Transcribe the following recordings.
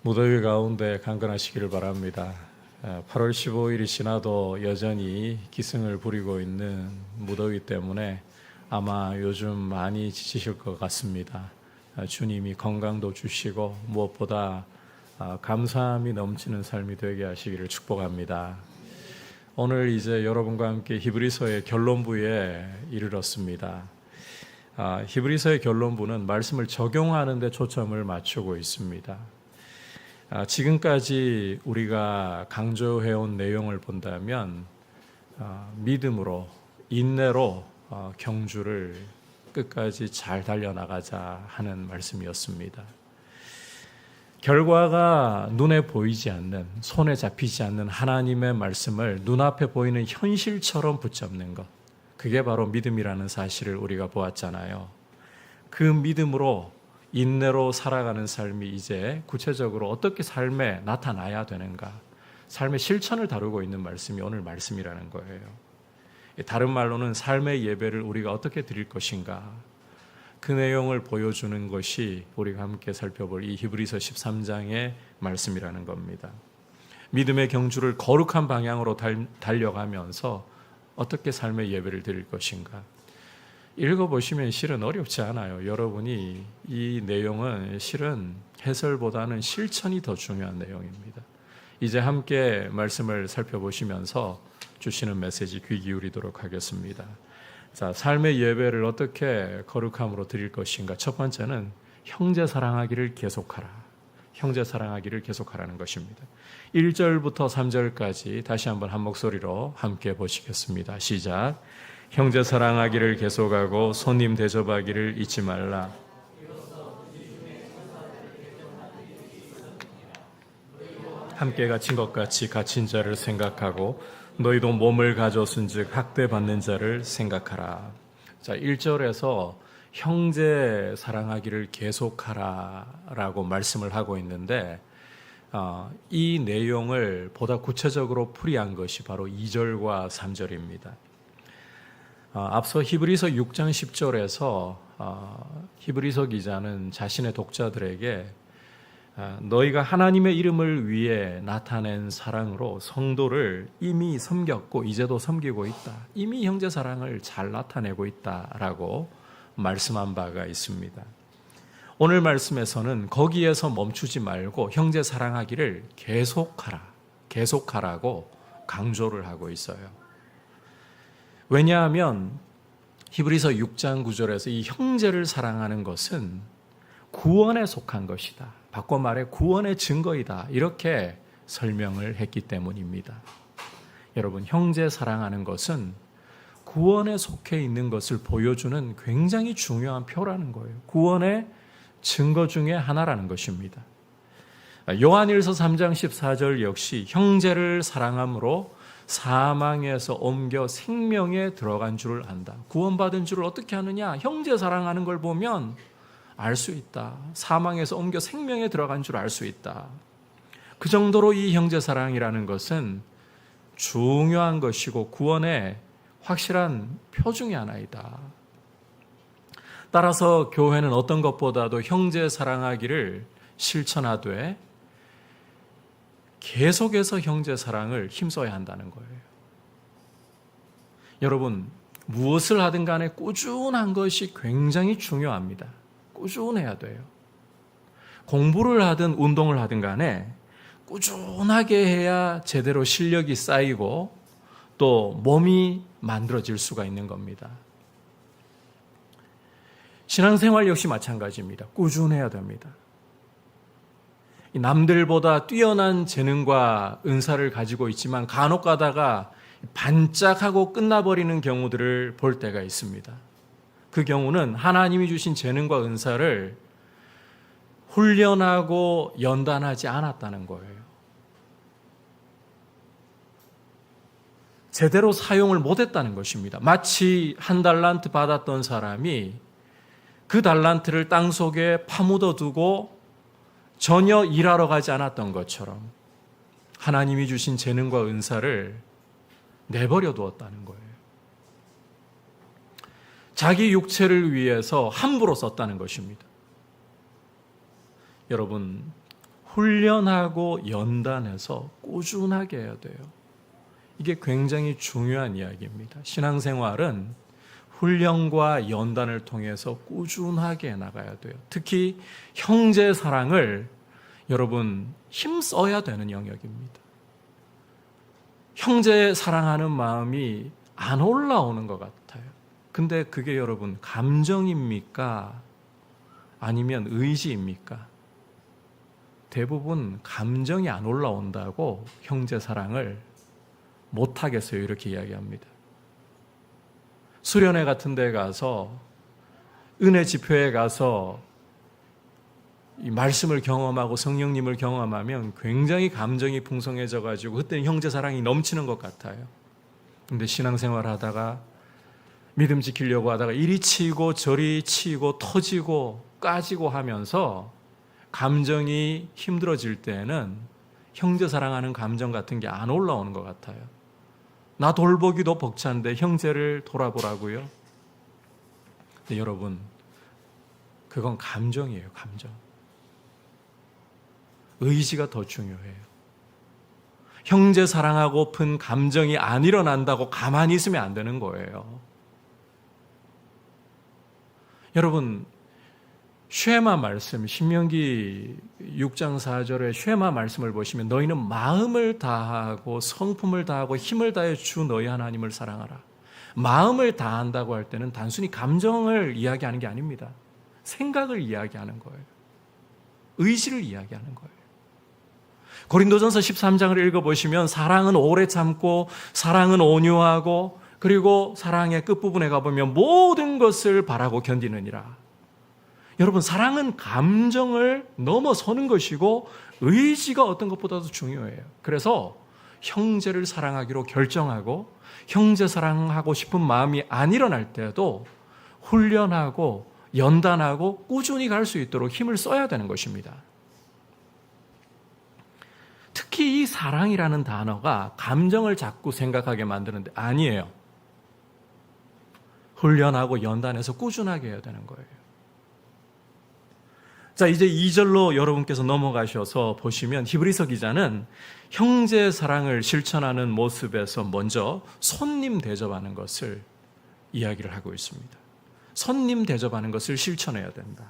무더위 가운데 강건하시기를 바랍니다. 8월 15일이 지나도 여전히 기승을 부리고 있는 무더위 때문에 아마 요즘 많이 지치실 것 같습니다. 주님이 건강도 주시고 무엇보다 감사함이 넘치는 삶이 되게 하시기를 축복합니다. 오늘 이제 여러분과 함께 히브리서의 결론부에 이르렀습니다. 히브리서의 결론부는 말씀을 적용하는 데 초점을 맞추고 있습니다. 지금까지 우리가 강조해온 내용을 본다면 믿음으로, 인내로 경주를 끝까지 잘 달려나가자 하는 말씀이었습니다. 결과가 눈에 보이지 않는, 손에 잡히지 않는 하나님의 말씀을 눈앞에 보이는 현실처럼 붙잡는 것, 그게 바로 믿음이라는 사실을 우리가 보았잖아요. 그 믿음으로 인내로 살아가는 삶이 이제 구체적으로 어떻게 삶에 나타나야 되는가, 삶의 실천을 다루고 있는 말씀이 오늘 말씀이라는 거예요. 다른 말로는 삶의 예배를 우리가 어떻게 드릴 것인가, 그 내용을 보여주는 것이 우리가 함께 살펴볼 이 히브리서 13장의 말씀이라는 겁니다. 믿음의 경주를 거룩한 방향으로 달려가면서 어떻게 삶의 예배를 드릴 것인가, 읽어보시면 실은 어렵지 않아요. 여러분이 이 내용은 실은 해설보다는 실천이 더 중요한 내용입니다. 이제 함께 말씀을 살펴보시면서 주시는 메시지 귀 기울이도록 하겠습니다. 자, 삶의 예배를 어떻게 거룩함으로 드릴 것인가. 첫 번째는 형제 사랑하기를 계속하라. 형제 사랑하기를 계속하라는 것입니다. 1절부터 3절까지 다시 한번 한 목소리로 함께 보시겠습니다. 시작. 형제 사랑하기를 계속하고 손님 대접하기를 잊지 말라. 함께 갇힌 것 같이 갇힌 자를 생각하고 너희도 몸을 가졌은즉 학대받는 자를 생각하라. 자, 1절에서 형제 사랑하기를 계속하라라고 말씀을 하고 있는데 이 내용을 보다 구체적으로 풀이한 것이 바로 2절과 3절입니다. 앞서 히브리서 6장 10절에서 히브리서 기자는 자신의 독자들에게 너희가 하나님의 이름을 위해 나타낸 사랑으로 성도를 이미 섬겼고 이제도 섬기고 있다. 이미 형제 사랑을 잘 나타내고 있다라고 말씀한 바가 있습니다. 오늘 말씀에서는 거기에서 멈추지 말고 형제 사랑하기를 계속하라고 강조를 하고 있어요. 왜냐하면 히브리서 6장 9절에서 이 형제를 사랑하는 것은 구원에 속한 것이다. 바꿔 말해 구원의 증거이다. 이렇게 설명을 했기 때문입니다. 여러분, 형제 사랑하는 것은 구원에 속해 있는 것을 보여주는 굉장히 중요한 표라는 거예요. 구원의 증거 중에 하나라는 것입니다. 요한일서 3장 14절 역시 형제를 사랑함으로 사망에서 옮겨 생명에 들어간 줄을 안다. 구원받은 줄을 어떻게 아느냐? 형제 사랑하는 걸 보면 알 수 있다. 사망에서 옮겨 생명에 들어간 줄 알 수 있다. 그 정도로 이 형제 사랑이라는 것은 중요한 것이고 구원의 확실한 표 중의 하나이다. 따라서 교회는 어떤 것보다도 형제 사랑하기를 실천하되 계속해서 형제 사랑을 힘써야 한다는 거예요. 여러분, 무엇을 하든 간에 꾸준한 것이 굉장히 중요합니다. 꾸준해야 돼요. 공부를 하든 운동을 하든 간에 꾸준하게 해야 제대로 실력이 쌓이고 또 몸이 만들어질 수가 있는 겁니다. 신앙생활 역시 마찬가지입니다. 꾸준해야 됩니다. 남들보다 뛰어난 재능과 은사를 가지고 있지만 간혹 가다가 반짝하고 끝나버리는 경우들을 볼 때가 있습니다. 그 경우는 하나님이 주신 재능과 은사를 훈련하고 연단하지 않았다는 거예요. 제대로 사용을 못했다는 것입니다. 마치 한 달란트 받았던 사람이 그 달란트를 땅속에 파묻어 두고 전혀 일하러 가지 않았던 것처럼 하나님이 주신 재능과 은사를 내버려 두었다는 거예요. 자기 육체를 위해서 함부로 썼다는 것입니다. 여러분, 훈련하고 연단해서 꾸준하게 해야 돼요. 이게 굉장히 중요한 이야기입니다. 신앙생활은 훈련과 연단을 통해서 꾸준하게 나가야 돼요. 특히 형제 사랑을 여러분 힘써야 되는 영역입니다. 형제 사랑하는 마음이 안 올라오는 것 같아요. 근데 그게 여러분 감정입니까? 아니면 의지입니까? 대부분 감정이 안 올라온다고 형제 사랑을 못하겠어요. 이렇게 이야기합니다. 수련회 같은 데 가서 은혜 집회에 가서 이 말씀을 경험하고 성령님을 경험하면 굉장히 감정이 풍성해져 가지고 그때는 형제 사랑이 넘치는 것 같아요. 근데 신앙생활 하다가 믿음 지키려고 하다가 이리 치고 저리 치고 터지고 까지고 하면서 감정이 힘들어질 때는 형제 사랑하는 감정 같은 게 안 올라오는 것 같아요. 나 돌보기도 벅찬데 형제를 돌아보라고요? 근데 여러분, 그건 감정이에요, 감정. 의지가 더 중요해요. 형제 사랑하고픈 감정이 안 일어난다고 가만히 있으면 안 되는 거예요. 여러분, 쉐마 말씀, 신명기 6장 4절의 쉐마 말씀을 보시면 너희는 마음을 다하고 성품을 다하고 힘을 다해 주 너희 하나님을 사랑하라. 마음을 다한다고 할 때는 단순히 감정을 이야기하는 게 아닙니다. 생각을 이야기하는 거예요. 의지를 이야기하는 거예요. 고린도전서 13장을 읽어보시면 사랑은 오래 참고 사랑은 온유하고 그리고 사랑의 끝부분에 가보면 모든 것을 바라고 견디느니라. 여러분, 사랑은 감정을 넘어서는 것이고 의지가 어떤 것보다도 중요해요. 그래서 형제를 사랑하기로 결정하고 형제 사랑하고 싶은 마음이 안 일어날 때도 훈련하고 연단하고 꾸준히 갈 수 있도록 힘을 써야 되는 것입니다. 특히 이 사랑이라는 단어가 감정을 자꾸 생각하게 만드는데 아니에요. 훈련하고 연단해서 꾸준하게 해야 되는 거예요. 자, 이제 2절로 여러분께서 넘어가셔서 보시면 히브리서 기자는 형제 사랑을 실천하는 모습에서 먼저 손님 대접하는 것을 이야기를 하고 있습니다. 손님 대접하는 것을 실천해야 된다.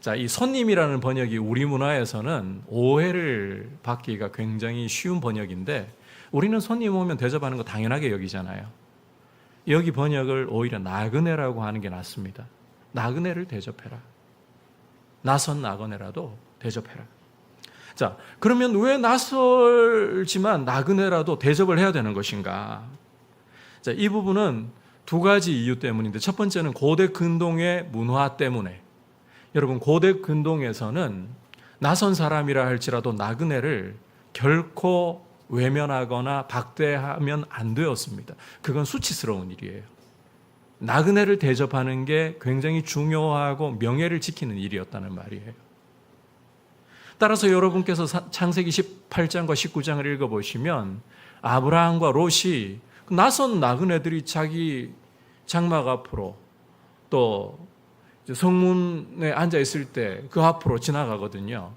자, 이 손님이라는 번역이 우리 문화에서는 오해를 받기가 굉장히 쉬운 번역인데 우리는 손님 오면 대접하는 거 당연하게 여기잖아요. 여기 번역을 오히려 나그네라고 하는 게 낫습니다. 나그네를 대접해라. 낯선 나그네라도 대접해라. 자, 그러면 왜 낯설지만 나그네라도 대접을 해야 되는 것인가? 자, 이 부분은 두 가지 이유 때문인데 첫 번째는 고대 근동의 문화 때문에 여러분 고대 근동에서는 낯선 사람이라 할지라도 나그네를 결코 외면하거나 박대하면 안 되었습니다. 그건 수치스러운 일이에요. 나그네를 대접하는 게 굉장히 중요하고 명예를 지키는 일이었다는 말이에요. 따라서 여러분께서 창세기 18장과 19장을 읽어보시면 아브라함과 롯이 낯선 나그네들이 자기 장막 앞으로 또 성문에 앉아있을 때 그 앞으로 지나가거든요.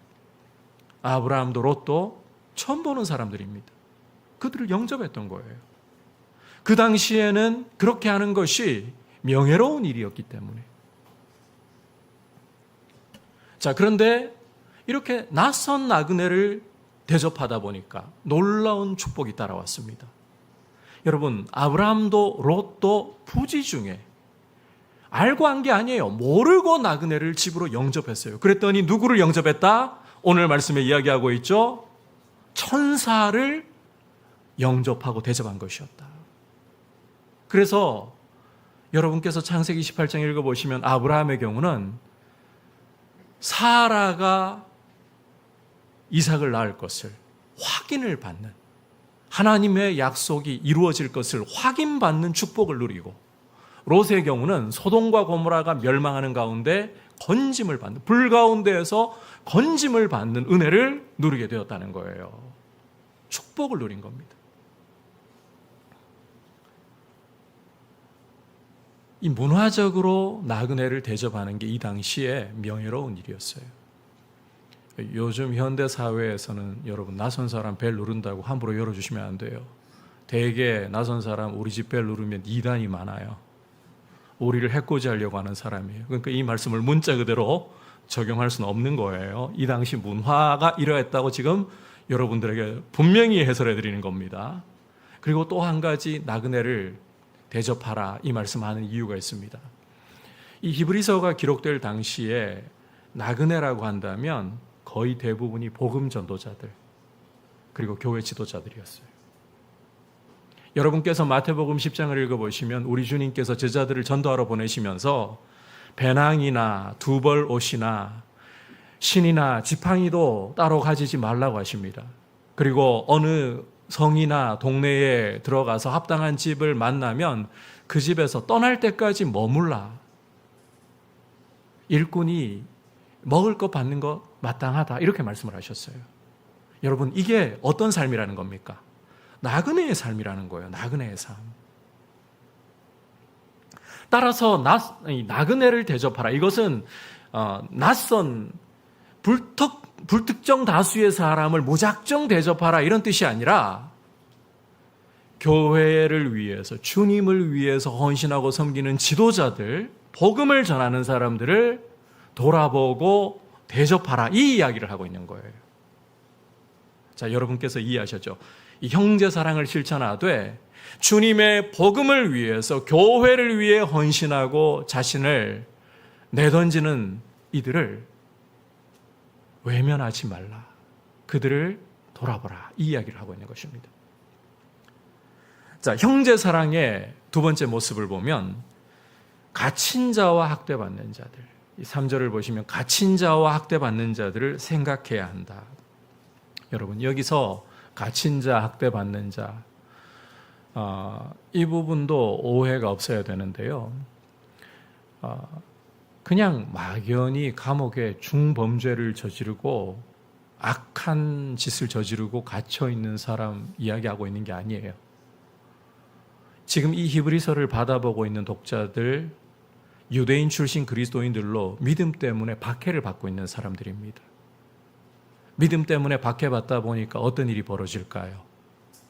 아브라함도 롯도 처음 보는 사람들입니다. 그들을 영접했던 거예요. 그 당시에는 그렇게 하는 것이 명예로운 일이었기 때문에. 자, 그런데 이렇게 낯선 나그네를 대접하다 보니까 놀라운 축복이 따라왔습니다. 여러분, 아브라함도 롯도 부지 중에 알고 한 게 아니에요. 모르고 나그네를 집으로 영접했어요. 그랬더니 누구를 영접했다? 오늘 말씀에 이야기하고 있죠. 천사를 영접하고 대접한 것이었다. 그래서 여러분께서 창세기 18장 읽어보시면 아브라함의 경우는 사라가 이삭을 낳을 것을 확인을 받는 하나님의 약속이 이루어질 것을 확인받는 축복을 누리고 롯의 경우는 소돔과 고모라가 멸망하는 가운데 건짐을 받는 불 가운데에서 건짐을 받는 은혜를 누리게 되었다는 거예요. 축복을 누린 겁니다. 이 문화적으로 나그네를 대접하는 게 이 당시에 명예로운 일이었어요. 요즘 현대 사회에서는 여러분 낯선 사람 벨 누른다고 함부로 열어주시면 안 돼요. 대개 낯선 사람 우리 집 벨 누르면 이단이 많아요. 우리를 해코지하려고 하는 사람이에요. 그러니까 이 말씀을 문자 그대로 적용할 수는 없는 거예요. 이 당시 문화가 이러했다고 지금 여러분들에게 분명히 해설해 드리는 겁니다. 그리고 또 한 가지 나그네를 대접하라 이 말씀하는 이유가 있습니다. 이 히브리서가 기록될 당시에 나그네라고 한다면 거의 대부분이 복음 전도자들 그리고 교회 지도자들이었어요. 여러분께서 마태복음 10장을 읽어보시면 우리 주님께서 제자들을 전도하러 보내시면서 배낭이나 두벌 옷이나 신이나 지팡이도 따로 가지지 말라고 하십니다. 그리고 어느 성이나 동네에 들어가서 합당한 집을 만나면 그 집에서 떠날 때까지 머물라. 일꾼이 먹을 것 받는 거 마땅하다 이렇게 말씀을 하셨어요. 여러분 이게 어떤 삶이라는 겁니까? 나그네의 삶이라는 거예요. 나그네의 삶. 따라서 나그네를 대접하라. 이것은 낯선 불특정 다수의 사람을 무작정 대접하라 이런 뜻이 아니라 교회를 위해서 주님을 위해서 헌신하고 섬기는 지도자들, 복음을 전하는 사람들을 돌아보고 대접하라 이 이야기를 하고 있는 거예요. 자, 여러분께서 이해하셨죠? 이 형제 사랑을 실천하되 주님의 복음을 위해서 교회를 위해 헌신하고 자신을 내던지는 이들을 외면하지 말라. 그들을 돌아보라. 이 이야기를 하고 있는 것입니다. 자, 형제 사랑의 두 번째 모습을 보면 갇힌 자와 학대받는 자들. 이 3절을 보시면 갇힌 자와 학대받는 자들을 생각해야 한다. 여러분 여기서 갇힌 자, 학대받는 자 이 부분도 오해가 없어야 되는데요. 그냥 막연히 감옥에 중범죄를 저지르고 악한 짓을 저지르고 갇혀있는 사람 이야기하고 있는 게 아니에요. 지금 이 히브리서를 받아보고 있는 독자들, 유대인 출신 그리스도인들로 믿음 때문에 박해를 받고 있는 사람들입니다. 믿음 때문에 박해받다 보니까 어떤 일이 벌어질까요?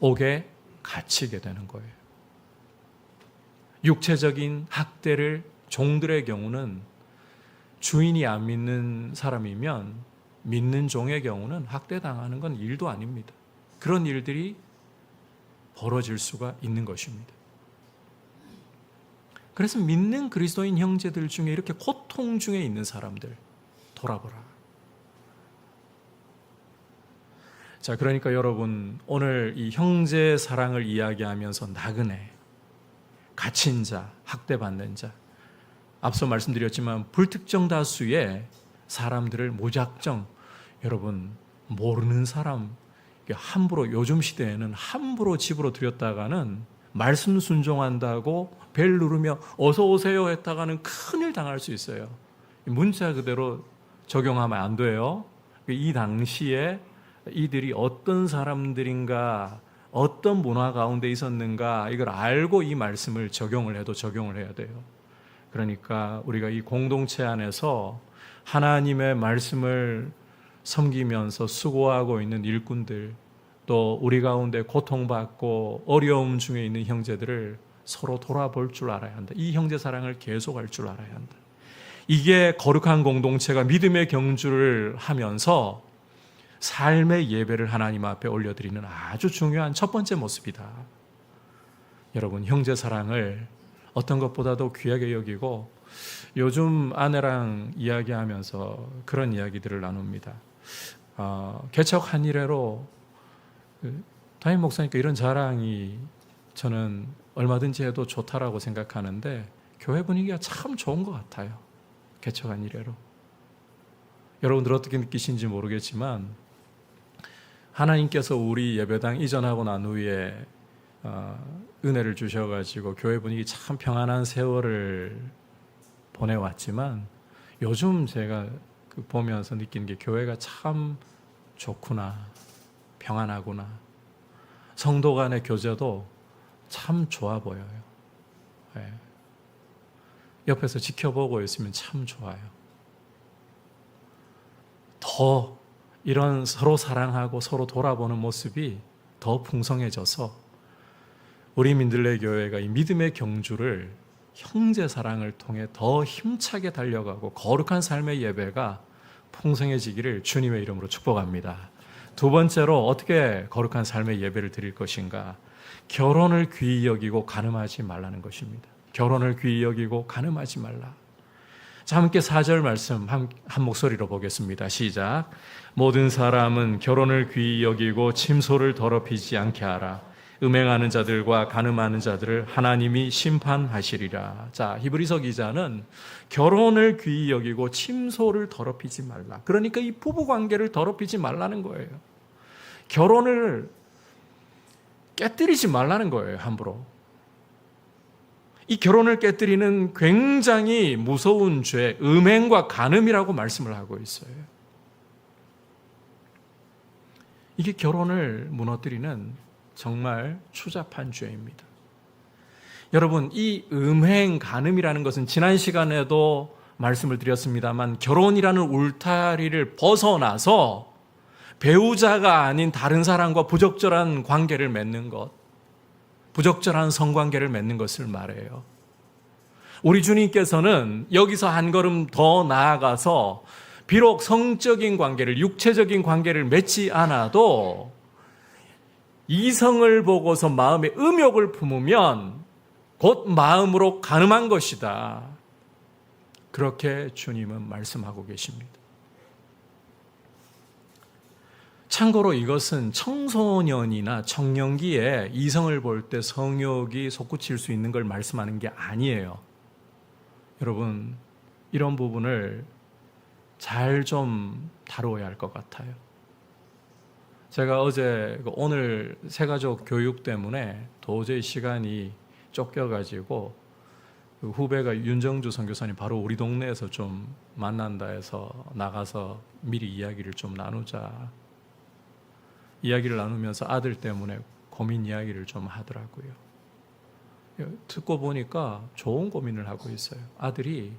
옥에 갇히게 되는 거예요. 육체적인 학대를 종들의 경우는 주인이 안 믿는 사람이면 믿는 종의 경우는 학대당하는 건 일도 아닙니다. 그런 일들이 벌어질 수가 있는 것입니다. 그래서 믿는 그리스도인 형제들 중에 이렇게 고통 중에 있는 사람들 돌아보라. 자, 그러니까 여러분 오늘 이 형제 사랑을 이야기하면서 나그네, 갇힌 자, 학대받는 자, 앞서 말씀드렸지만 불특정 다수의 사람들을 무작정 여러분 모르는 사람 함부로 요즘 시대에는 함부로 집으로 들였다가는 말씀 순종한다고 벨 누르며 어서 오세요 했다가는 큰일 당할 수 있어요. 문자 그대로 적용하면 안 돼요. 이 당시에 이들이 어떤 사람들인가 어떤 문화 가운데 있었는가 이걸 알고 이 말씀을 적용을 해도 적용을 해야 돼요. 그러니까 우리가 이 공동체 안에서 하나님의 말씀을 섬기면서 수고하고 있는 일꾼들 또 우리 가운데 고통받고 어려움 중에 있는 형제들을 서로 돌아볼 줄 알아야 한다. 이 형제 사랑을 계속할 줄 알아야 한다. 이게 거룩한 공동체가 믿음의 경주를 하면서 삶의 예배를 하나님 앞에 올려드리는 아주 중요한 첫 번째 모습이다. 여러분 형제 사랑을 어떤 것보다도 귀하게 여기고 요즘 아내랑 이야기하면서 그런 이야기들을 나눕니다. 개척 한 이래로 담임 목사니까 이런 자랑이 저는 얼마든지 해도 좋다라고 생각하는데 교회 분위기가 참 좋은 것 같아요. 개척 한 이래로. 여러분들 어떻게 느끼신지 모르겠지만 하나님께서 우리 예배당 이전하고 난 후에 은혜를 주셔가지고 교회 분위기 참 평안한 세월을 보내왔지만 요즘 제가 보면서 느끼는 게 교회가 참 좋구나, 평안하구나. 성도 간의 교제도 참 좋아 보여요. 네. 옆에서 지켜보고 있으면 참 좋아요. 더 이런 서로 사랑하고 서로 돌아보는 모습이 더 풍성해져서 우리 민들레 교회가 이 믿음의 경주를 형제 사랑을 통해 더 힘차게 달려가고 거룩한 삶의 예배가 풍성해지기를 주님의 이름으로 축복합니다. 두 번째로 어떻게 거룩한 삶의 예배를 드릴 것인가? 결혼을 귀히 여기고 간음하지 말라는 것입니다. 결혼을 귀히 여기고 간음하지 말라. 자, 함께 4절 말씀 한 목소리로 보겠습니다. 시작. 모든 사람은 결혼을 귀히 여기고 침소를 더럽히지 않게 하라. 음행하는 자들과 간음하는 자들을 하나님이 심판하시리라. 자, 히브리서 기자는 결혼을 귀히 여기고 침소를 더럽히지 말라. 그러니까 이 부부 관계를 더럽히지 말라는 거예요. 결혼을 깨뜨리지 말라는 거예요, 함부로. 이 결혼을 깨뜨리는 굉장히 무서운 죄, 음행과 간음이라고 말씀을 하고 있어요. 이게 결혼을 무너뜨리는 정말 추잡한 죄입니다. 여러분, 이 음행, 간음이라는 것은 지난 시간에도 말씀을 드렸습니다만 결혼이라는 울타리를 벗어나서 배우자가 아닌 다른 사람과 부적절한 관계를 맺는 것, 부적절한 성관계를 맺는 것을 말해요. 우리 주님께서는 여기서 한 걸음 더 나아가서 비록 성적인 관계를, 육체적인 관계를 맺지 않아도 이성을 보고서 마음에 음욕을 품으면 곧 마음으로 간음한 것이다. 그렇게 주님은 말씀하고 계십니다. 참고로 이것은 청소년이나 청년기에 이성을 볼 때 성욕이 솟구칠 수 있는 걸 말씀하는 게 아니에요. 여러분, 이런 부분을 잘 좀 다루어야 할 것 같아요. 제가 오늘 새가족 교육 때문에 도저히 시간이 쫓겨가지고 그 후배가 윤정주 선교사님 바로 우리 동네에서 좀 만난다 해서 나가서 미리 이야기를 좀 나누자. 이야기를 나누면서 아들 때문에 고민 이야기를 좀 하더라고요. 듣고 보니까 좋은 고민을 하고 있어요. 아들이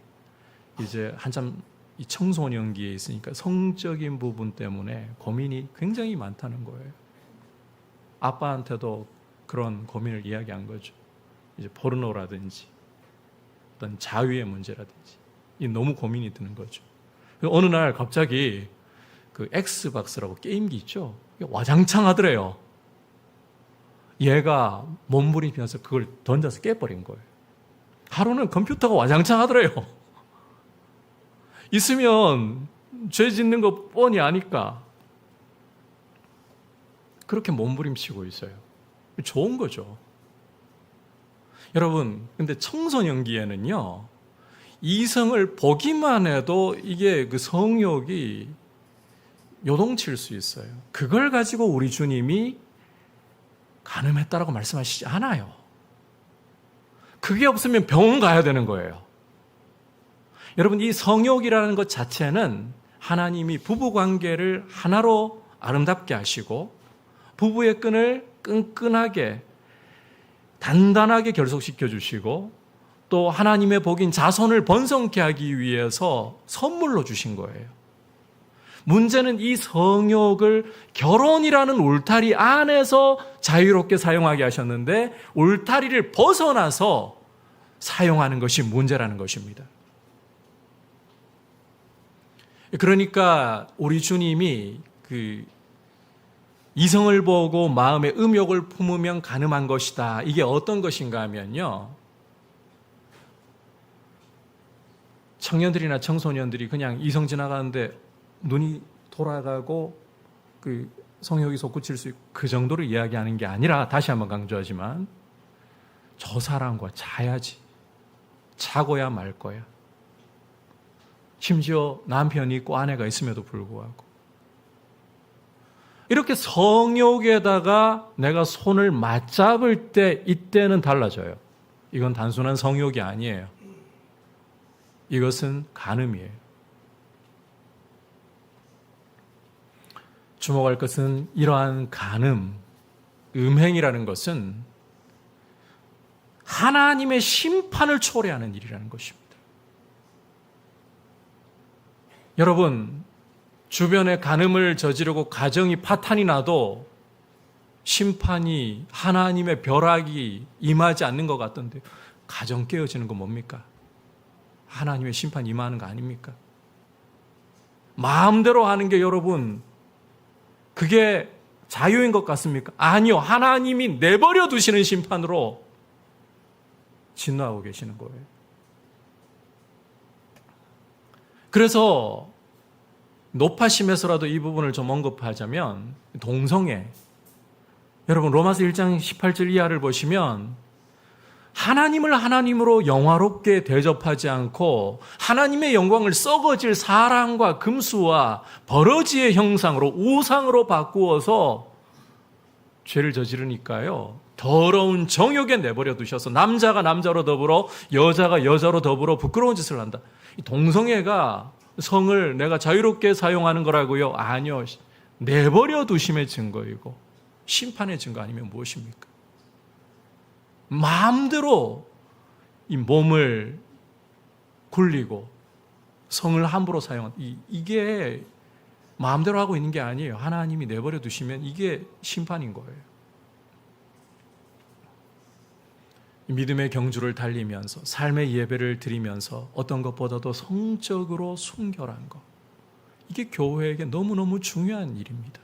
이제 한참 이 청소년기에 있으니까 성적인 부분 때문에 고민이 굉장히 많다는 거예요. 아빠한테도 그런 고민을 이야기한 거죠. 이제 포르노라든지 어떤 자유의 문제라든지 이 너무 고민이 드는 거죠. 어느 날 갑자기 그 엑스박스라고 게임기 있죠. 와장창 하더래요. 얘가 몸부림치면서 그걸 던져서 깨버린 거예요. 하루는 컴퓨터가 와장창 하더래요. 있으면 죄 짓는 거 뻔히 아니까 그렇게 몸부림치고 있어요. 좋은 거죠. 여러분, 근데 청소년기에는요, 이성을 보기만 해도 이게 그 성욕이 요동칠 수 있어요. 그걸 가지고 우리 주님이 간음했다라고 말씀하시지 않아요. 그게 없으면 병원 가야 되는 거예요. 여러분, 이 성욕이라는 것 자체는 하나님이 부부관계를 하나로 아름답게 하시고 부부의 끈을 끈끈하게 단단하게 결속시켜 주시고 또 하나님의 복인 자손을 번성케 하기 위해서 선물로 주신 거예요. 문제는 이 성욕을 결혼이라는 울타리 안에서 자유롭게 사용하게 하셨는데 울타리를 벗어나서 사용하는 것이 문제라는 것입니다. 그러니까 우리 주님이 그 이성을 보고 마음에 음욕을 품으면 간음한 것이다. 이게 어떤 것인가 하면요, 청년들이나 청소년들이 그냥 이성 지나가는데 눈이 돌아가고 그 성욕이 솟구칠 수 있고 그 정도를 이야기하는 게 아니라, 다시 한번 강조하지만 저 사람과 자야지, 자고야 말 거야. 심지어 남편이 있고 아내가 있음에도 불구하고 이렇게 성욕에다가 내가 손을 맞잡을 때 이때는 달라져요. 이건 단순한 성욕이 아니에요. 이것은 간음이에요. 주목할 것은 이러한 간음, 음행이라는 것은 하나님의 심판을 초래하는 일이라는 것입니다. 여러분, 주변에 간음을 저지르고 가정이 파탄이 나도 심판이, 하나님의 벼락이 임하지 않는 것 같던데 가정 깨어지는 건 뭡니까? 하나님의 심판이 임하는 거 아닙니까? 마음대로 하는 게 여러분 그게 자유인 것 같습니까? 아니요. 하나님이 내버려 두시는 심판으로 진노하고 계시는 거예요. 그래서 노파심에서라도 이 부분을 좀 언급하자면 동성애, 여러분 로마서 1장 18절 이하를 보시면 하나님을 하나님으로 영화롭게 대접하지 않고 하나님의 영광을 썩어질 사랑과 금수와 버러지의 형상으로 우상으로 바꾸어서 죄를 저지르니까요, 더러운 정욕에 내버려 두셔서 남자가 남자로 더불어 여자가 여자로 더불어 부끄러운 짓을 한다. 이 동성애가 성을 내가 자유롭게 사용하는 거라고요? 아니요. 내버려 두심의 증거이고 심판의 증거 아니면 무엇입니까? 마음대로 이 몸을 굴리고 성을 함부로 사용한 이게 마음대로 하고 있는 게 아니에요. 하나님이 내버려 두시면 이게 심판인 거예요. 믿음의 경주를 달리면서 삶의 예배를 드리면서 어떤 것보다도 성적으로 순결한 것, 이게 교회에게 너무너무 중요한 일입니다.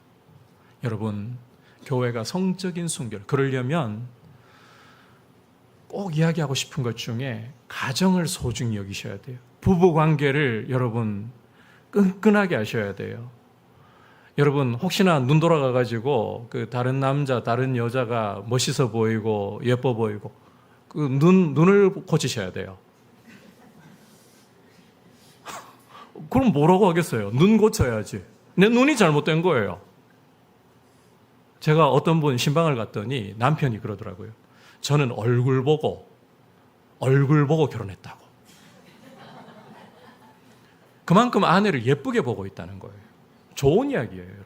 여러분, 교회가 성적인 순결, 그러려면 꼭 이야기하고 싶은 것 중에 가정을 소중히 여기셔야 돼요. 부부관계를 여러분 끈끈하게 하셔야 돼요. 여러분 혹시나 눈 돌아가가지고 그 다른 남자, 다른 여자가 멋있어 보이고 예뻐 보이고 그 눈을 고치셔야 돼요. 그럼 뭐라고 하겠어요? 눈 고쳐야지. 내 눈이 잘못된 거예요. 제가 어떤 분 신방을 갔더니 남편이 그러더라고요. 저는 얼굴 보고 결혼했다고. 그만큼 아내를 예쁘게 보고 있다는 거예요. 좋은 이야기예요.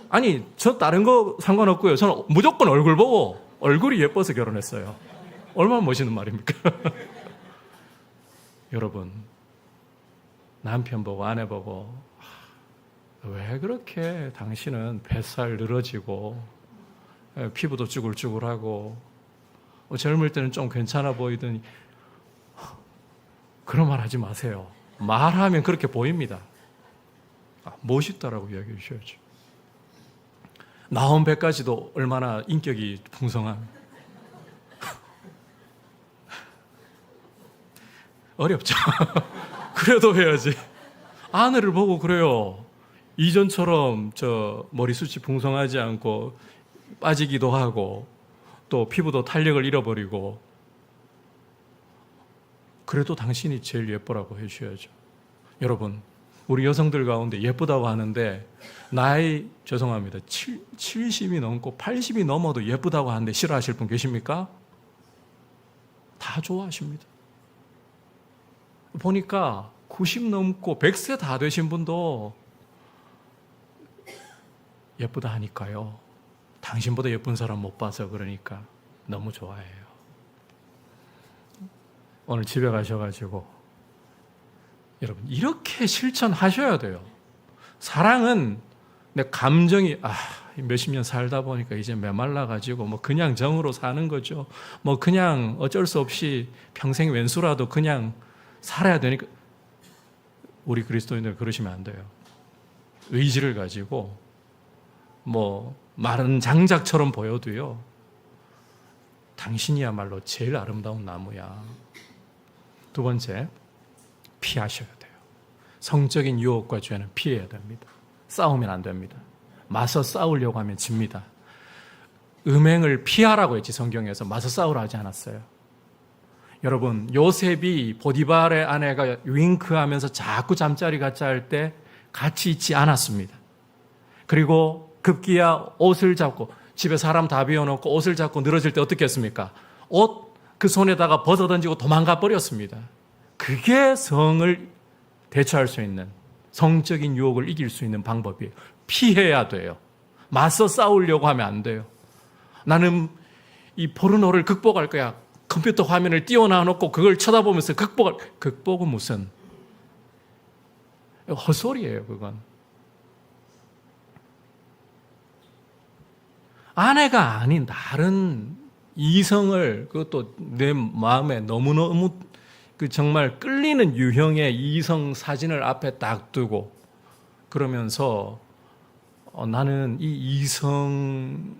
아니, 저 다른 거 상관없고요. 저는 무조건 얼굴 보고 얼굴이 예뻐서 결혼했어요. 얼마나 멋있는 말입니까? 여러분, 남편 보고 아내 보고 왜 그렇게 당신은 뱃살 늘어지고 피부도 쭈글쭈글하고 젊을 때는 좀 괜찮아 보이더니, 그런 말 하지 마세요. 말하면 그렇게 보입니다. 멋있다라고 이야기해 주셔야죠. 나온 배까지도 얼마나 인격이 풍성한. 어렵죠. 그래도 해야지. 아내를 보고 그래요. 이전처럼 머리숱이 풍성하지 않고 빠지기도 하고 또 피부도 탄력을 잃어버리고, 그래도 당신이 제일 예쁘라고 해주셔야죠. 여러분, 우리 여성들 가운데 예쁘다고 하는데 나이 죄송합니다. 70이 넘고 80이 넘어도 예쁘다고 하는데 싫어하실 분 계십니까? 다 좋아하십니다. 보니까 90 넘고 100세 다 되신 분도 예쁘다 하니까요. 당신보다 예쁜 사람 못 봐서 그러니까 너무 좋아해요. 오늘 집에 가셔가지고 여러분 이렇게 실천하셔야 돼요. 사랑은 내 감정이 몇십 년 살다 보니까 이제 메말라가지고 뭐 그냥 정으로 사는 거죠. 뭐 그냥 어쩔 수 없이 평생 왼수라도 그냥 살아야 되니까. 우리 그리스도인들 그러시면 안 돼요. 의지를 가지고 뭐 마른 장작처럼 보여도요, 당신이야말로 제일 아름다운 나무야. 두 번째, 피하셔야 돼요. 성적인 유혹과 죄는 피해야 됩니다. 싸우면 안 됩니다. 맞서 싸우려고 하면 집니다. 음행을 피하라고 했지, 성경에서. 맞서 싸우라 하지 않았어요. 여러분, 요셉이 보디발의 아내가 윙크하면서 자꾸 잠자리 같이 할 때 같이 있지 않았습니다. 그리고 급기야 옷을 잡고, 집에 사람 다 비워놓고 옷을 잡고 늘어질 때 어떻게 했습니까? 옷 그 손에다가 벗어던지고 도망가 버렸습니다. 그게 성을 대처할 수 있는, 성적인 유혹을 이길 수 있는 방법이에요. 피해야 돼요. 맞서 싸우려고 하면 안 돼요. 나는 이 포르노를 극복할 거야. 컴퓨터 화면을 띄워놔놓고 그걸 쳐다보면서 극복은 무슨 헛소리예요. 그건 아내가 아닌 다른 이성을, 그것도 내 마음에 너무너무 정말 끌리는 유형의 이성 사진을 앞에 딱 두고 그러면서 나는 이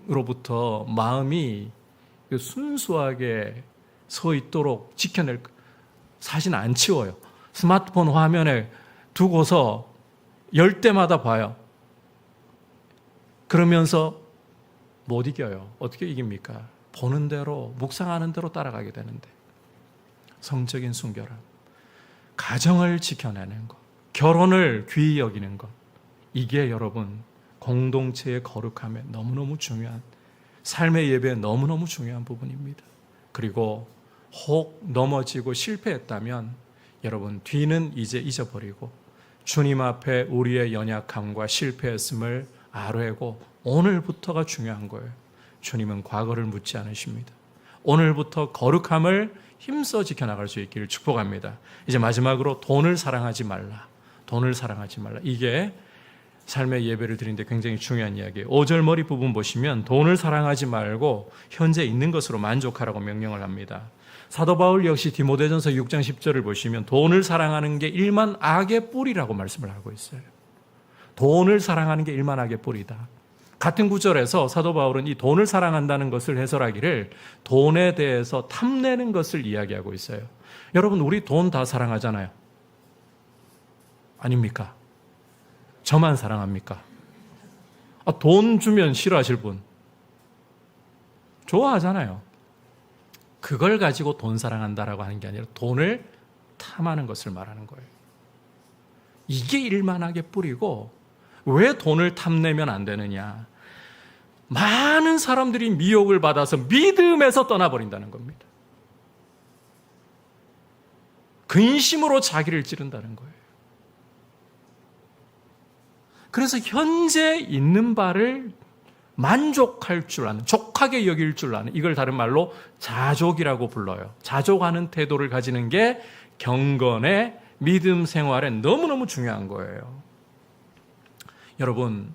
이성으로부터 마음이 순수하게 서 있도록 지켜낼, 사진 안 치워요. 스마트폰 화면에 두고서 열 때마다 봐요. 그러면서 못 이겨요. 어떻게 이깁니까? 보는 대로, 묵상하는 대로 따라가게 되는데. 성적인 순결함, 가정을 지켜내는 것, 결혼을 귀히 여기는 것, 이게 여러분 공동체의 거룩함에 너무너무 중요한, 삶의 예배에 너무너무 중요한 부분입니다. 그리고 혹 넘어지고 실패했다면 여러분 뒤는 이제 잊어버리고 주님 앞에 우리의 연약함과 실패했음을 아뢰고 오늘부터가 중요한 거예요. 주님은 과거를 묻지 않으십니다. 오늘부터 거룩함을 힘써 지켜나갈 수 있기를 축복합니다. 이제 마지막으로 돈을 사랑하지 말라. 돈을 사랑하지 말라. 이게 삶의 예배를 드리는데 굉장히 중요한 이야기예요. 5절 머리 부분 보시면 돈을 사랑하지 말고 현재 있는 것으로 만족하라고 명령을 합니다. 사도 바울 역시 디모데전서 6장 10절을 보시면 돈을 사랑하는 게 일만 악의 뿌리라고 말씀을 하고 있어요. 돈을 사랑하는 게 일만 악의 뿌리다. 같은 구절에서 사도 바울은 이 돈을 사랑한다는 것을 해설하기를 돈에 대해서 탐내는 것을 이야기하고 있어요. 여러분, 우리 돈 다 사랑하잖아요. 아닙니까? 저만 사랑합니까? 돈 주면 싫어하실 분? 좋아하잖아요. 그걸 가지고 돈 사랑한다라고 하는 게 아니라 돈을 탐하는 것을 말하는 거예요. 이게 일만하게 뿌리고, 왜 돈을 탐내면 안 되느냐? 많은 사람들이 미혹을 받아서 믿음에서 떠나버린다는 겁니다. 근심으로 자기를 찌른다는 거예요. 그래서 현재 있는 바를 만족할 줄 아는, 족하게 여길 줄 아는, 이걸 다른 말로 자족이라고 불러요. 자족하는 태도를 가지는 게 경건의 믿음 생활에 너무너무 중요한 거예요. 여러분,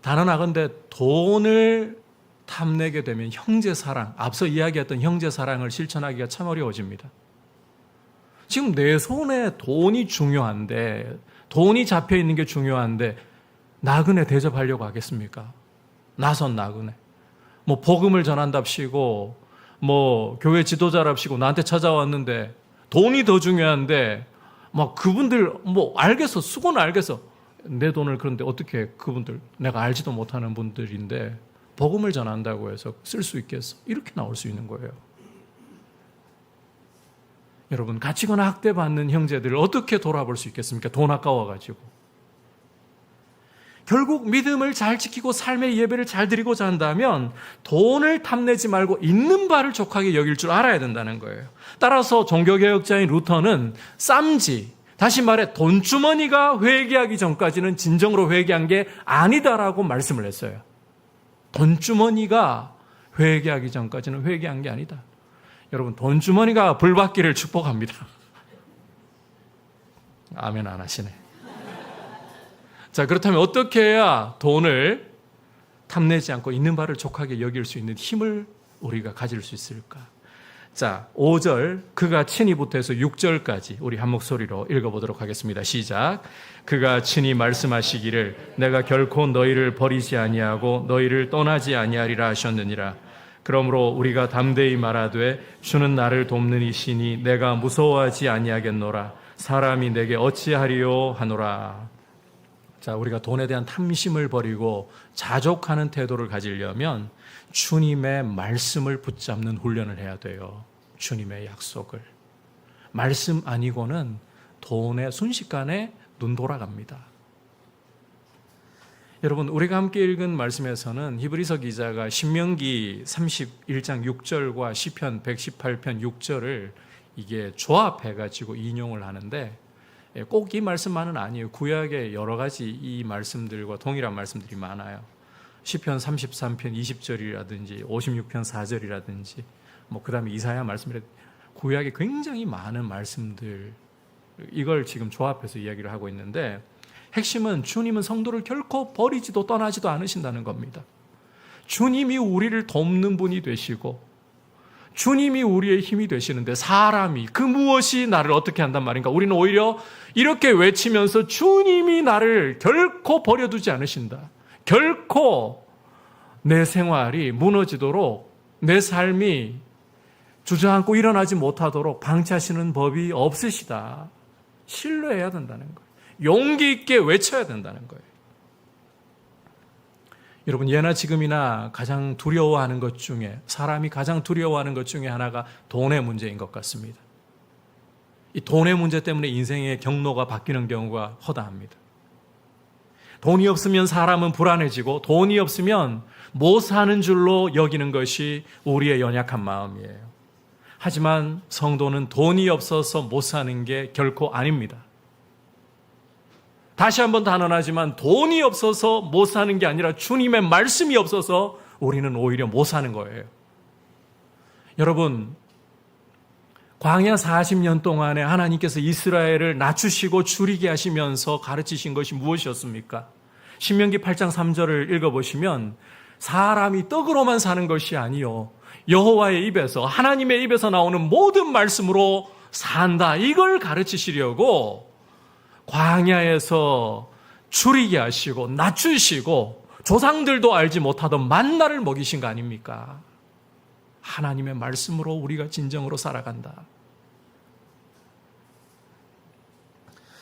단언하건대 돈을 탐내게 되면 형제사랑, 앞서 이야기했던 형제사랑을 실천하기가 참 어려워집니다. 지금 내 손에 돈이 중요한데, 돈이 잡혀있는 게 중요한데 나그네 대접하려고 하겠습니까? 나선 나그네. 복음을 전한답시고 교회 지도자랍시고 나한테 찾아왔는데 돈이 더 중요한데 그분들 알겠어. 수고는 알겠어. 내 돈을 그런데 어떻게 그분들, 내가 알지도 못하는 분들인데 복음을 전한다고 해서 쓸 수 있겠어? 이렇게 나올 수 있는 거예요. 여러분, 갇히거나 학대받는 형제들을 어떻게 돌아볼 수 있겠습니까? 돈 아까워가지고. 결국 믿음을 잘 지키고 삶의 예배를 잘 드리고자 한다면 돈을 탐내지 말고 있는 바를 족하게 여길 줄 알아야 된다는 거예요. 따라서 종교개혁자인 루터는 쌈지, 다시 말해 돈주머니가 회개하기 전까지는 진정으로 회개한 게 아니다라고 말씀을 했어요. 돈주머니가 회개하기 전까지는 회개한 게 아니다. 여러분, 돈주머니가 불받기를 축복합니다. 아멘 안 하시네. 자, 그렇다면 어떻게 해야 돈을 탐내지 않고 있는 바를 족하게 여길 수 있는 힘을 우리가 가질 수 있을까? 자, 5절 그가 친히부터 해서 6절까지 우리 한 목소리로 읽어보도록 하겠습니다. 시작. 그가 친히 말씀하시기를 내가 결코 너희를 버리지 아니하고 너희를 떠나지 아니하리라 하셨느니라. 그러므로 우리가 담대히 말하되 주는 나를 돕는 이시니 내가 무서워하지 아니하겠노라. 사람이 내게 어찌하리요 하노라. 자, 우리가 돈에 대한 탐심을 버리고 자족하는 태도를 가지려면 주님의 말씀을 붙잡는 훈련을 해야 돼요. 주님의 약속을. 말씀 아니고는 돈에 순식간에 눈 돌아갑니다. 여러분, 우리가 함께 읽은 말씀에서는 히브리서 기자가 신명기 31장 6절과 시편 118편 6절을 이게 조합해가지고 인용을 하는데 꼭 이 말씀만은 아니에요. 구약에 여러 가지 이 말씀들과 동일한 말씀들이 많아요. 시편 33편 20절이라든지 56편 4절이라든지 그 다음에 이사야 말씀이라 구약에 굉장히 많은 말씀들, 이걸 지금 조합해서 이야기를 하고 있는데 핵심은 주님은 성도를 결코 버리지도 떠나지도 않으신다는 겁니다. 주님이 우리를 돕는 분이 되시고 주님이 우리의 힘이 되시는데 사람이 그 무엇이 나를 어떻게 한단 말인가? 우리는 오히려 이렇게 외치면서 주님이 나를 결코 버려두지 않으신다. 결코 내 생활이 무너지도록 내 삶이 주저앉고 일어나지 못하도록 방치하시는 법이 없으시다. 신뢰해야 된다는 거예요. 용기 있게 외쳐야 된다는 거예요. 여러분, 예나 지금이나 가장 두려워하는 것 중에, 사람이 가장 두려워하는 것 중에 하나가 돈의 문제인 것 같습니다. 이 돈의 문제 때문에 인생의 경로가 바뀌는 경우가 허다합니다. 돈이 없으면 사람은 불안해지고 돈이 없으면 못 사는 줄로 여기는 것이 우리의 연약한 마음이에요. 하지만 성도는 돈이 없어서 못 사는 게 결코 아닙니다. 다시 한번 단언하지만 돈이 없어서 못 사는 게 아니라 주님의 말씀이 없어서 우리는 오히려 못 사는 거예요. 여러분, 광야 40년 동안에 하나님께서 이스라엘을 낮추시고 줄이게 하시면서 가르치신 것이 무엇이었습니까? 신명기 8장 3절을 읽어보시면 사람이 떡으로만 사는 것이 아니요 여호와의 입에서, 하나님의 입에서 나오는 모든 말씀으로 산다, 이걸 가르치시려고 광야에서 줄이게 하시고 낮추시고 조상들도 알지 못하던 만나를 먹이신 거 아닙니까? 하나님의 말씀으로 우리가 진정으로 살아간다.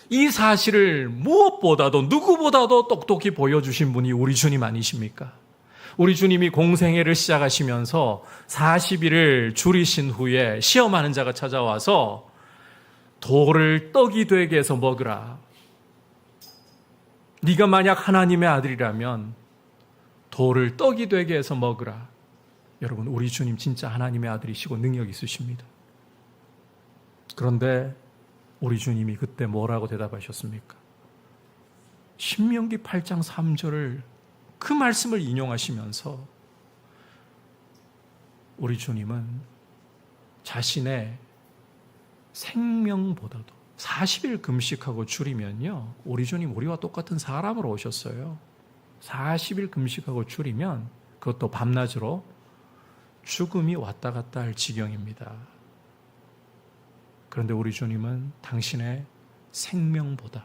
이 사실을 무엇보다도 누구보다도 똑똑히 보여주신 분이 우리 주님 아니십니까? 우리 주님이 공생애를 시작하시면서 40일을 줄이신 후에 시험하는 자가 찾아와서 돌을 떡이 되게 해서 먹으라. 네가 만약 하나님의 아들이라면 돌을 떡이 되게 해서 먹으라. 여러분, 우리 주님 진짜 하나님의 아들이시고 능력 있으십니다. 그런데 우리 주님이 그때 뭐라고 대답하셨습니까? 신명기 8장 3절을 그 말씀을 인용하시면서 우리 주님은 자신의 생명보다도 40일 금식하고 줄이면요, 우리 주님 우리와 똑같은 사람으로 오셨어요. 40일 금식하고 줄이면 그것도 밤낮으로 죽음이 왔다 갔다 할 지경입니다. 그런데 우리 주님은 당신의 생명보다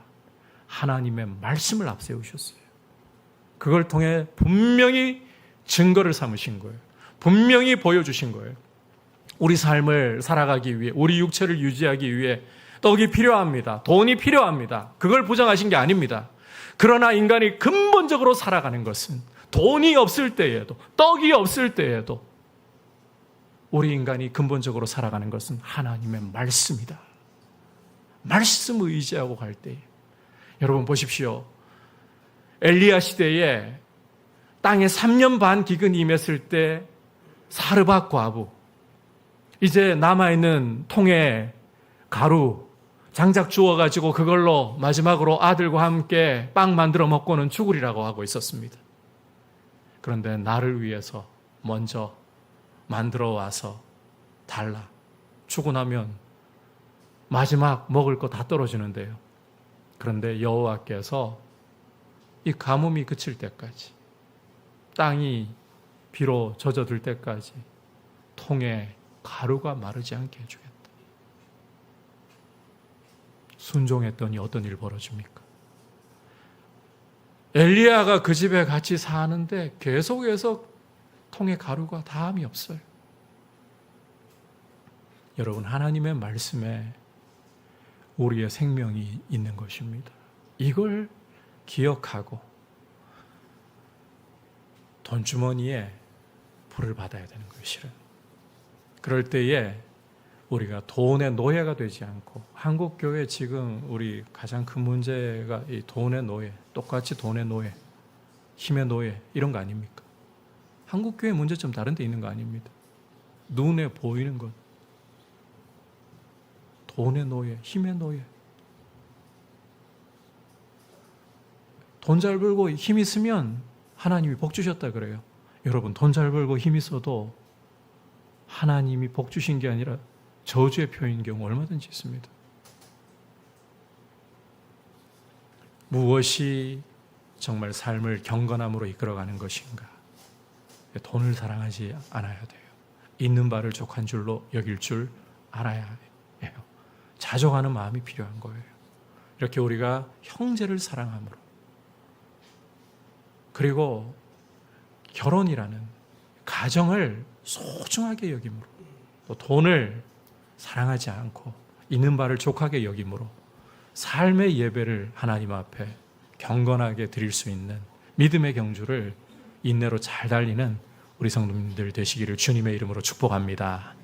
하나님의 말씀을 앞세우셨어요. 그걸 통해 분명히 증거를 삼으신 거예요. 분명히 보여주신 거예요. 우리 삶을 살아가기 위해, 우리 육체를 유지하기 위해 떡이 필요합니다. 돈이 필요합니다. 그걸 부정하신 게 아닙니다. 그러나 인간이 근본적으로 살아가는 것은 돈이 없을 때에도, 떡이 없을 때에도 우리 인간이 근본적으로 살아가는 것은 하나님의 말씀이다. 말씀 의지하고 갈 때에, 여러분 보십시오. 엘리야 시대에 땅에 3년 반 기근이 임했을 때 사르밧 과부, 이제 남아있는 통에 가루 장작 주워가지고 그걸로 마지막으로 아들과 함께 빵 만들어 먹고는 죽으리라고 하고 있었습니다. 그런데 나를 위해서 먼저 만들어 와서 달라. 주고 나면 마지막 먹을 거 다 떨어지는데요. 그런데 여호와께서 이 가뭄이 그칠 때까지, 땅이 비로 젖어들 때까지 통에 가루가 마르지 않게 해주겠다. 순종했더니 어떤 일 벌어집니까? 엘리야가 그 집에 같이 사는데 계속해서 통에 가루가 다함이 없어요. 여러분, 하나님의 말씀에 우리의 생명이 있는 것입니다. 이걸 기억하고 돈주머니에 불을 받아야 되는 거예요, 실은. 그럴 때에 우리가 돈의 노예가 되지 않고, 한국교회 지금 우리 가장 큰 문제가 이 돈의 노예, 똑같이 돈의 노예, 힘의 노예, 이런 거 아닙니까? 한국교회 문제점 다른 데 있는 거 아닙니다. 눈에 보이는 것, 돈의 노예, 힘의 노예. 돈 잘 벌고 힘 있으면 하나님이 복 주셨다 그래요. 여러분, 돈 잘 벌고 힘 있어도 하나님이 복 주신 게 아니라 저주의 표현인 경우 얼마든지 있습니다. 무엇이 정말 삶을 경건함으로 이끌어가는 것인가? 돈을 사랑하지 않아야 돼요. 있는 바를 족한 줄로 여길 줄 알아야 해요. 자족하는 마음이 필요한 거예요. 이렇게 우리가 형제를 사랑함으로, 그리고 결혼이라는 가정을 소중하게 여김으로, 또 돈을 사랑하지 않고 있는 바를 족하게 여김으로 삶의 예배를 하나님 앞에 경건하게 드릴 수 있는 믿음의 경주를 인내로 잘 달리는 우리 성도님들 되시기를 주님의 이름으로 축복합니다.